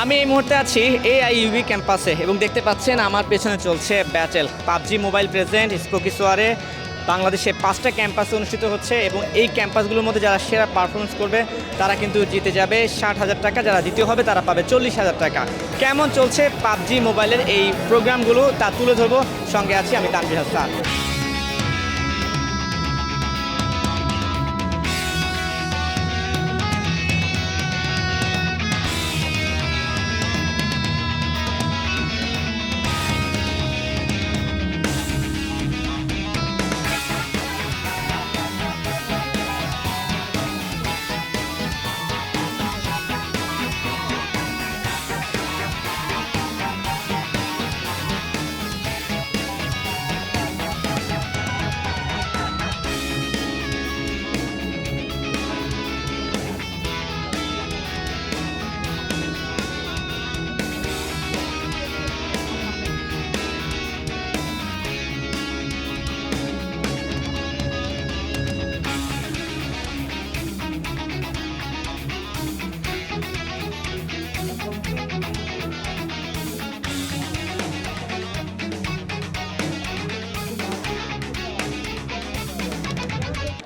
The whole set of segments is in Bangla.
আমি এই মুহূর্তে আছি AIUB ক্যাম্পাসে এবং দেখতে পাচ্ছেন আমার পেছনে চলছে ব্যাটেল পাবজি মোবাইল প্রেজেন্ট স্পোকি সোয়ারে বাংলাদেশে 5টা ক্যাম্পাসে অনুষ্ঠিত হচ্ছে এবং এই ক্যাম্পাসগুলোর মধ্যে যারা সেরা পারফরমেন্স করবে তারা কিন্তু জিতে যাবে 60,000 টাকা, যারা দ্বিতীয় হবে তারা পাবে 40,000 টাকা। কেমন চলছে পাবজি মোবাইলের এই প্রোগ্রামগুলো তা তুলে ধরবো, সঙ্গে আছি আমি তানভীর হাসান।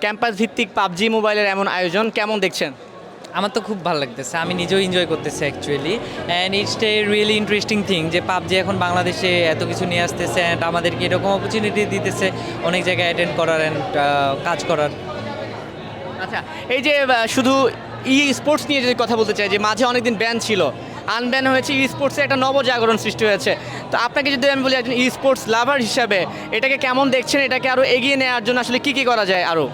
ক্যাম্পাস ভিত্তিক পাবজি মোবাইলের এমন আয়োজন কেমন দেখছেন? আমার তো খুব ভালো লাগতেছে, আমি নিজেও এনজয় করতেছি actually. And it's a really interesting thing যে পাবজি এখন বাংলাদেশে এত কিছু নিয়ে আসতেছে অ্যান্ড আমাদেরকে এরকম অপরচুনিটি দিতেছে অনেক জায়গায় অ্যাটেন্ড করার অ্যান্ড কাজ করার। আচ্ছা, এই যে শুধু স্পোর্টস নিয়ে যদি কথা বলতে চাই, যে মাঝে অনেকদিন ব্যান ছিল, আনব্যান হয়েছে, স্পোর্টসে একটা নবজাগরণ সৃষ্টি হয়েছে। তো আপনাকে যদি আমি বলি একজন স্পোর্টস লাভার হিসাবে এটাকে কেমন দেখছেন, এটাকে আরও এগিয়ে নেওয়ার জন্য আসলে কী কী করা যায় আরও?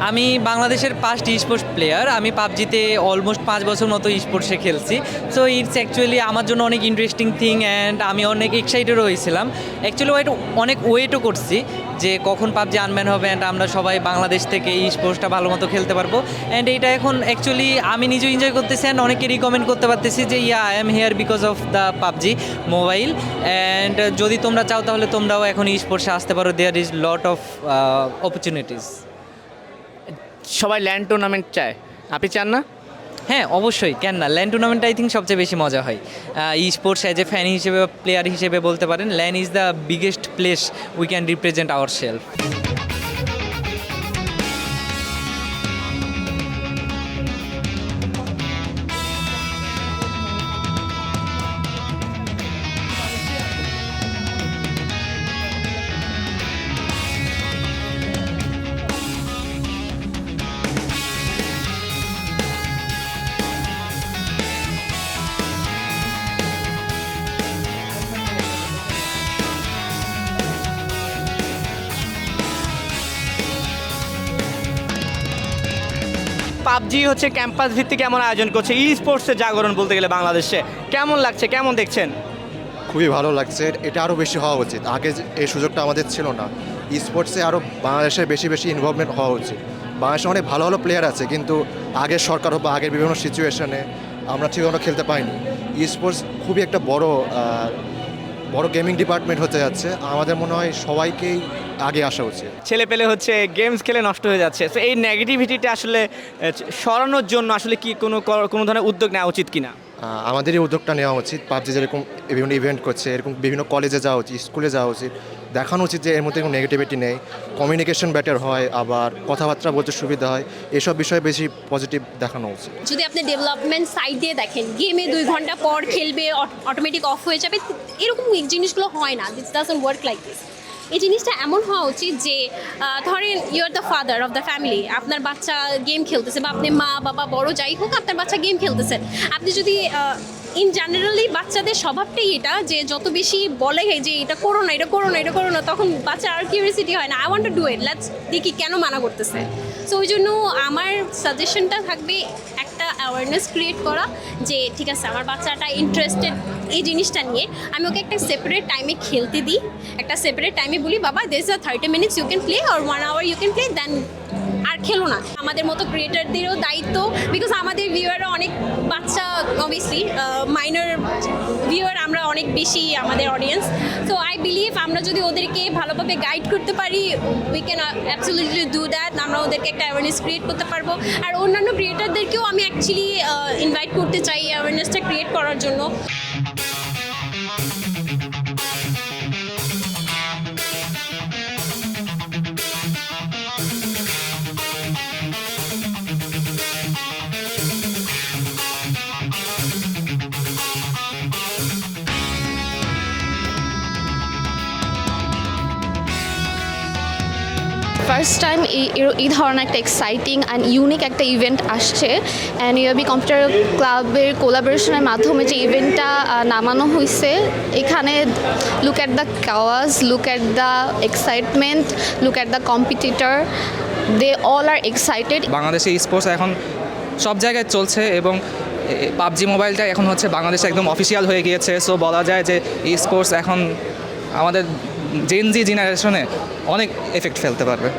আমি বাংলাদেশের ফার্স্ট স্পোর্টস প্লেয়ার, আমি পাবজিতে অলমোস্ট 5 বছর মতো স্পোর্টসে খেলছি। সো ইটস অ্যাকচুয়ালি আমার জন্য অনেক ইন্টারেস্টিং থিং অ্যান্ড আমি অনেক এক্সাইটেডও হয়েছিলাম। অ্যাকচুয়ালি অনেক ওয়েটও করছি যে কখন পাবজি আনব্যান হবে অ্যান্ড আমরা সবাই বাংলাদেশ থেকে এই স্পোর্টসটা ভালো মতো খেলতে পারবো। অ্যান্ড এইটা এখন অ্যাকচুয়ালি আমি নিজেও এনজয় করতেছি অ্যান্ড অনেকে রিকমেন্ড করতে পারতেছি যে I am here because of the PUBG mobile. And যদি তোমরা চাও তাহলে তোমরাও এখন স্পোর্টসে আসতে পারো, there is lot of opportunities. সবাই ল্যান্ড টুর্নামেন্ট চায়, আপনি চান না? হ্যাঁ অবশ্যই, কেন না। ল্যান টুর্নামেন্ট আই থিঙ্ক সবচেয়ে বেশি মজা হয়। স্পোর্টস অ্যাজ এ ফ্যান হিসেবে প্লেয়ার হিসেবে বলতে পারেন LAN is the biggest place we can represent our self. PUBG হচ্ছে ক্যাম্পাস ভিত্তিক এমন আয়োজন করছে, স্পোর্টসের জাগরণ বলতে গেলে বাংলাদেশে কেমন লাগছে, কেমন দেখছেন? খুবই ভালো লাগছে, এটা আরও বেশি হওয়া উচিত। আগে এই সুযোগটা আমাদের ছিল না। স্পোর্টসে আরও বাংলাদেশে বেশি বেশি ইনভলভমেন্ট হওয়া উচিত। বাংলাদেশে অনেক ভালো ভালো প্লেয়ার আছে, কিন্তু আগের সরকার বা আগের বিভিন্ন সিচুয়েশনে আমরা ঠিকমতো খেলতে পাইনি। স্পোর্টস খুবই একটা বড় গেমিং ডিপার্টমেন্ট হতে যাচ্ছে। আমাদের মনে হয় সবাইকেই আগে আসা উচিত। ছেলে পেলে হচ্ছে গেমস খেলে নষ্ট হয়ে যাচ্ছে, তো এই নেগেটিভিটিটা আসলে সরানোর জন্য আসলে কি কোনো ধরনের উদ্যোগ নেওয়া উচিত কিনা? আমাদেরই উদ্যোগটা নেওয়া উচিত। পাবজি যেরকম বিভিন্ন ইভেন্ট করছে, এরকম বিভিন্ন কলেজে যাওয়া উচিত, স্কুলে যাওয়া উচিত, দেখানো উচিত যে এর মধ্যে কোনো নেগেটিভিটি নেই, কমিউনিকেশন বেটার হয়, আবার কথাবার্তা বলতে সুবিধা হয়, এসব বিষয়ে বেশি পজিটিভ দেখানো উচিত। যদি আপনি ডেভেলপমেন্ট সাইড দিয়ে দেখেন, গেমে 2 ঘন্টা পর খেলবে অটোমেটিক অফ হয়ে যাবে, এরকম জিনিসগুলো হয় না। This doesn't work like this. এই জিনিসটা এমন হওয়া উচিত যে ধরেন you are the father of the family, আপনার বাচ্চা গেম খেলতেছে, বা আপনি মা বাবা বড় যাই হোক, আপনার বাচ্চা গেম খেলতেছেন। আপনি যদি ইন জেনারেলি বাচ্চাদের স্বভাবটাই এটা যে যত বেশি বলে যে এটা করো না, এটা করো না, এটা করো না, তখন বাচ্চার আর কিউরিয়াসিটি হয় না, I want to do it, let's দেখি কেন মানা করতেছে। সো ওই জন্য আমার সাজেশনটা থাকবে একটা অ্যাওয়ারনেস ক্রিয়েট করা যে ঠিক আছে আমার বাচ্চাটা ইন্টারেস্টেড এই জিনিসটা নিয়ে, আমি ওকে একটা সেপারেট টাইমে খেলতে দিই, একটা সেপারেট টাইমে বলি বাবা দিস আর 30 minutes you can play or 1 hour you can play, then আর খেলো না। আমাদের মতো ক্রিয়েটারদেরও দায়িত্ব, বিকজ আমাদের ভিউয়াররা অনেক বাচ্চা, অবভিয়াসলি মাইনর ভিউয়ার আমরা অনেক বেশি আমাদের অডিয়েন্স। সো আই বিলিভ আমরা যদি ওদেরকে ভালোভাবে গাইড করতে পারি, we can absolutely do that. আমরা ওদেরকে একটা অ্যাওয়ারনেস ক্রিয়েট করতে পারবো। আর অন্যান্য ক্রিয়েটারদেরকেও আমি অ্যাকচুয়ালি ইনভাইট করতে চাই অ্যাওয়ারনেসটা ক্রিয়েট করার জন্য। ফার্স্ট টাইম এই ধরনের একটা এক্সাইটিং অ্যান্ড ইউনিক একটা ইভেন্ট আসছে, অ্যান্ড ইউএবি কম্পিউটার ক্লাবের কোলাবোরেশনের মাধ্যমে যে ইভেন্টটা নামানো হয়েছে, এখানে look at the crowds, look at the excitement, look at the competitor, they all are excited. বাংলাদেশে স্পোর্টস এখন সব জায়গায় চলছে এবং পাবজি মোবাইলটা এখন হচ্ছে বাংলাদেশে একদম অফিসিয়াল হয়ে গিয়েছে। সো বলা যায় যে স্পোর্টস এখন আমাদের জেন জি জেনারেশনে অনেক এফেক্ট ফেলতে পারবে।